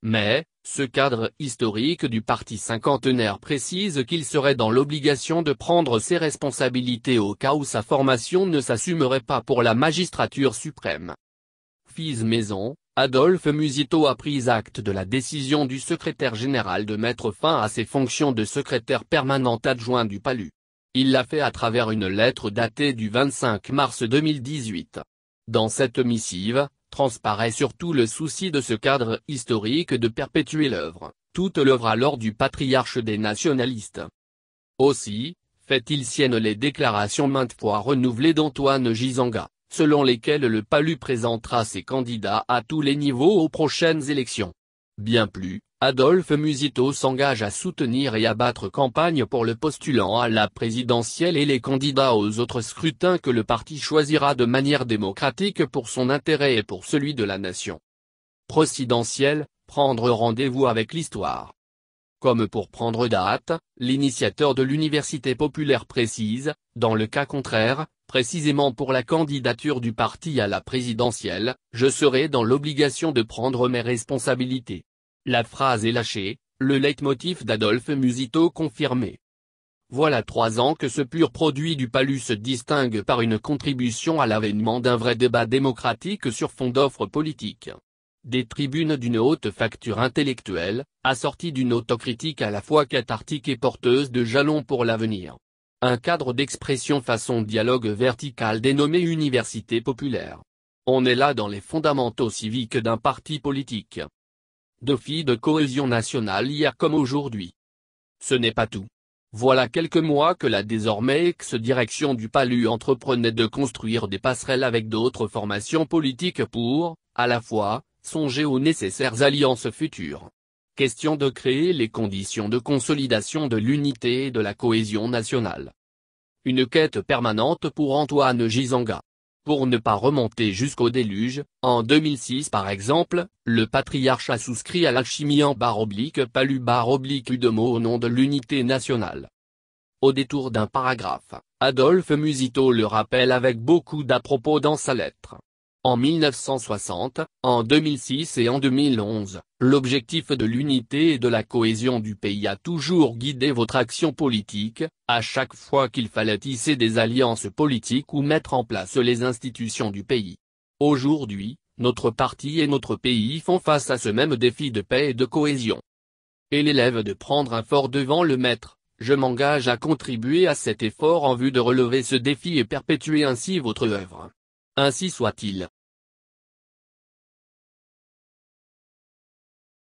Mais, ce cadre historique du parti cinquantenaire précise qu'il serait dans l'obligation de prendre ses responsabilités au cas où sa formation ne s'assumerait pas pour la magistrature suprême. Fils maison, Adolphe Musito a pris acte de la décision du secrétaire général de mettre fin à ses fonctions de secrétaire permanent adjoint du PALU. Il l'a fait à travers une lettre datée du 25 mars 2018. Dans cette missive, transparaît surtout le souci de ce cadre historique de perpétuer toute l'œuvre alors du patriarche des nationalistes. Aussi, fait-il sienne les déclarations maintes fois renouvelées d'Antoine Gizenga, selon lesquelles le PALU présentera ses candidats à tous les niveaux aux prochaines élections. Bien plus, Adolphe Musito s'engage à soutenir et à battre campagne pour le postulant à la présidentielle et les candidats aux autres scrutins que le parti choisira de manière démocratique pour son intérêt et pour celui de la nation. Présidentielle, prendre rendez-vous avec l'histoire. Comme pour prendre date, l'initiateur de l'Université populaire précise, dans le cas contraire, précisément pour la candidature du parti à la présidentielle, je serai dans l'obligation de prendre mes responsabilités. La phrase est lâchée, le leitmotiv d'Adolphe Musito confirmé. Voilà 3 ans que ce pur produit du PALU se distingue par une contribution à l'avènement d'un vrai débat démocratique sur fond d'offres politiques. Des tribunes d'une haute facture intellectuelle, assorties d'une autocritique à la fois cathartique et porteuse de jalons pour l'avenir. Un cadre d'expression façon dialogue vertical dénommé Université populaire. On est là dans les fondamentaux civiques d'un parti politique. Défi de cohésion nationale hier comme aujourd'hui. Ce n'est pas tout. Voilà quelques mois que la désormais ex-direction du PALU entreprenait de construire des passerelles avec d'autres formations politiques pour, à la fois, songer aux nécessaires alliances futures. Question de créer les conditions de consolidation de l'unité et de la cohésion nationale. Une quête permanente pour Antoine Gizenga. Pour ne pas remonter jusqu'au déluge, en 2006 par exemple, le patriarche a souscrit à l'alchimie en /PALU/UDEMO au nom de l'unité nationale. Au détour d'un paragraphe, Adolphe Musito le rappelle avec beaucoup d'à-propos dans sa lettre. En 1960, en 2006 et en 2011, l'objectif de l'unité et de la cohésion du pays a toujours guidé votre action politique, à chaque fois qu'il fallait tisser des alliances politiques ou mettre en place les institutions du pays. Aujourd'hui, notre parti et notre pays font face à ce même défi de paix et de cohésion. Et l'élève de prendre un fort devant le maître, je m'engage à contribuer à cet effort en vue de relever ce défi et perpétuer ainsi votre œuvre. Ainsi soit-il.